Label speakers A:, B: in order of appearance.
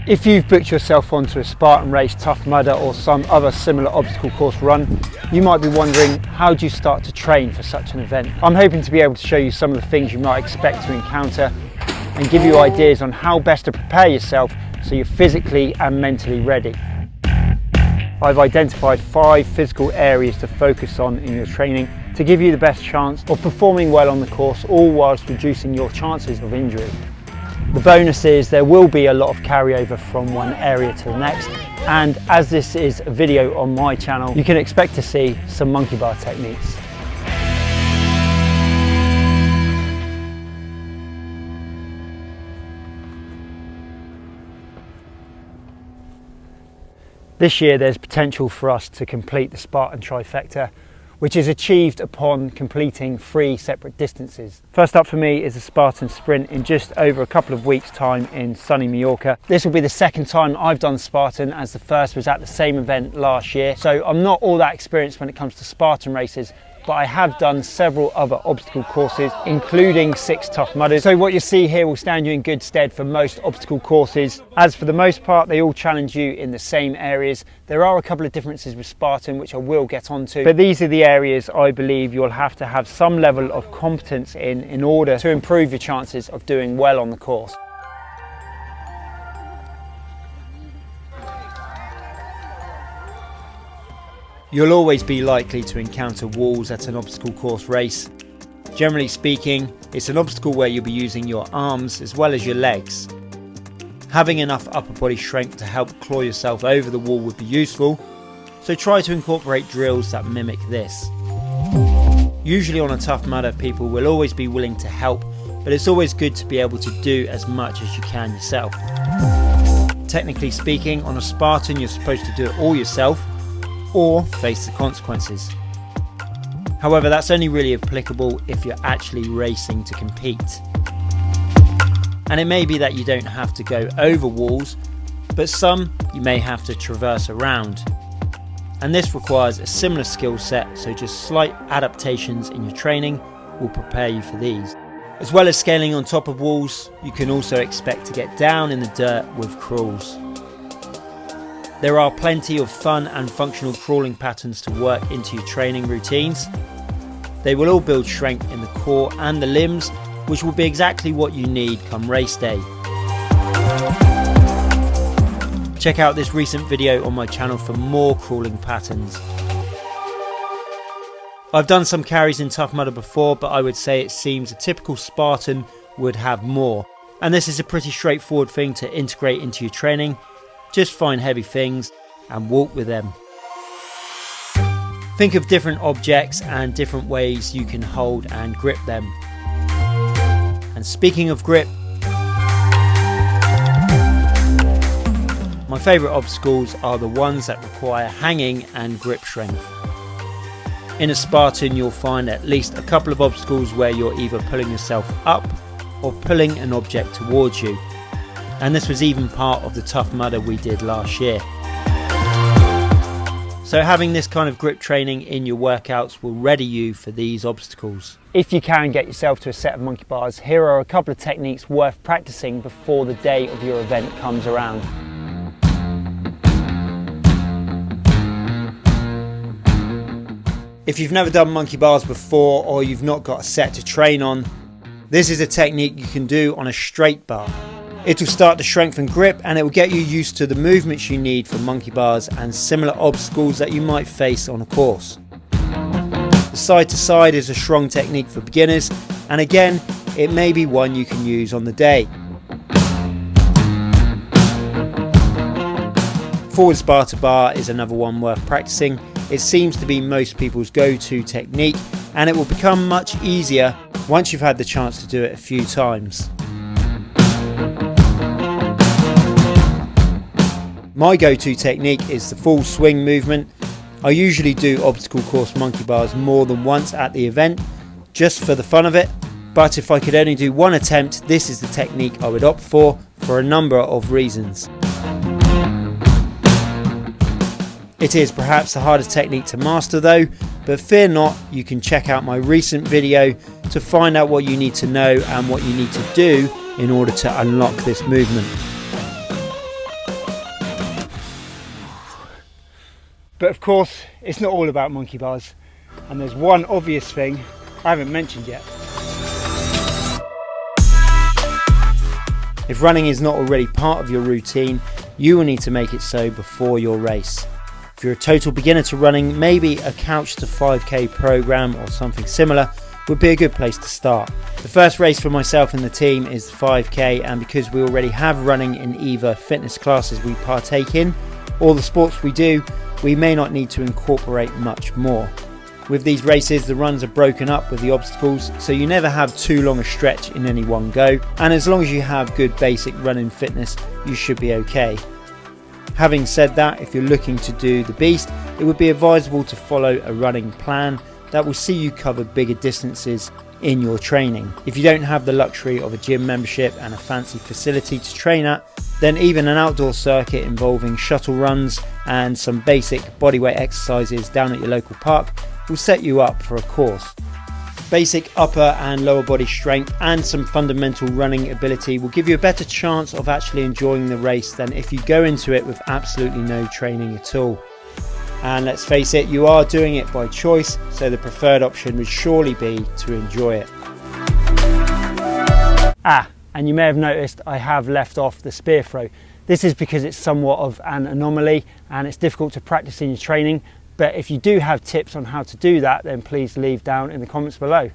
A: If you've booked yourself onto a Spartan Race, Tough Mudder or some other similar obstacle course run, you might be wondering, how do you start to train for such an event? I'm hoping to be able to show you some of the things you might expect to encounter and give you ideas on how best to prepare yourself so you're physically and mentally ready. I've identified 5 physical areas to focus on in your training to give you the best chance of performing well on the course, all whilst reducing your chances of injury. The bonus is there will be a lot of carryover from one area to the next, and as this is a video on my channel, you can expect to see some monkey bar techniques. This year there's potential for us to complete the Spartan Trifecta, which is achieved upon completing 3 separate distances. First up for me is the Spartan Sprint in just over a couple of weeks' time in sunny Mallorca. This will be the second time I've done Spartan, as the first was at the same event last year. So I'm not all that experienced when it comes to Spartan races, but I have done several other obstacle courses, including 6 Tough Mudders. So what you see here will stand you in good stead for most obstacle courses, as for the most part they all challenge you in the same areas. There are a couple of differences with Spartan which I will get onto, but these are the areas I believe you'll have to have some level of competence in order to improve your chances of doing well on the course. You'll always be likely to encounter walls at an obstacle course race. Generally speaking, it's an obstacle where you'll be using your arms as well as your legs. Having enough upper body strength to help claw yourself over the wall would be useful, so try to incorporate drills that mimic this. Usually on a Tough Mudder, people will always be willing to help, but it's always good to be able to do as much as you can yourself. Technically speaking, on a Spartan you're supposed to do it all yourself, or face the consequences. However, that's only really applicable if you're actually racing to compete. And it may be that you don't have to go over walls, but some you may have to traverse around. And this requires a similar skill set, so just slight adaptations in your training will prepare you for these. As well as scaling on top of walls, you can also expect to get down in the dirt with crawls. There are plenty of fun and functional crawling patterns to work into your training routines. They will all build strength in the core and the limbs, which will be exactly what you need come race day. Check out this recent video on my channel for more crawling patterns. I've done some carries in Tough Mudder before, but I would say it seems a typical Spartan would have more. And this is a pretty straightforward thing to integrate into your training. Just find heavy things and walk with them. Think of different objects and different ways you can hold and grip them. And speaking of grip, my favourite obstacles are the ones that require hanging and grip strength. In a Spartan you'll find at least a couple of obstacles where you're either pulling yourself up or pulling an object towards you. And this was even part of the Tough Mudder we did last year. So having this kind of grip training in your workouts will ready you for these obstacles. If you can get yourself to a set of monkey bars, here are a couple of techniques worth practicing before the day of your event comes around. If you've never done monkey bars before, or you've not got a set to train on, this is a technique you can do on a straight bar. It will start to strengthen grip, and it will get you used to the movements you need for monkey bars and similar obstacles that you might face on a course. The side to side is a strong technique for beginners, and again, it may be one you can use on the day. Forward bar to bar is another one worth practicing. It seems to be most people's go-to technique, and it will become much easier once you've had the chance to do it a few times. My go-to technique is the full swing movement. I usually do obstacle course monkey bars more than once at the event, just for the fun of it, but if I could only do one attempt, this is the technique I would opt for a number of reasons. It is perhaps the hardest technique to master though, but fear not, you can check out my recent video to find out what you need to know and what you need to do in order to unlock this movement. But of course, it's not all about monkey bars, and there's one obvious thing I haven't mentioned yet. If running is not already part of your routine, you will need to make it so before your race. If you're a total beginner to running, maybe a couch to 5k program or something similar would be a good place to start. The first race for myself and the team is the 5k, and because we already have running in either fitness classes we partake in or the sports we do, we may not need to incorporate much more. With these races, the runs are broken up with the obstacles, so you never have too long a stretch in any one go, and as long as you have good basic running fitness, you should be okay. Having said that, if you're looking to do the beast, it would be advisable to follow a running plan that will see you cover bigger distances in your training. If you don't have the luxury of a gym membership and a fancy facility to train at, then even an outdoor circuit involving shuttle runs and some basic bodyweight exercises down at your local park will set you up for a course. Basic upper and lower body strength and some fundamental running ability will give you a better chance of actually enjoying the race than if you go into it with absolutely no training at all. And let's face it, you are doing it by choice, so the preferred option would surely be to enjoy it. And you may have noticed I have left off the spear throw. This is because it's somewhat of an anomaly and it's difficult to practice in your training, but if you do have tips on how to do that, then please leave down in the comments below.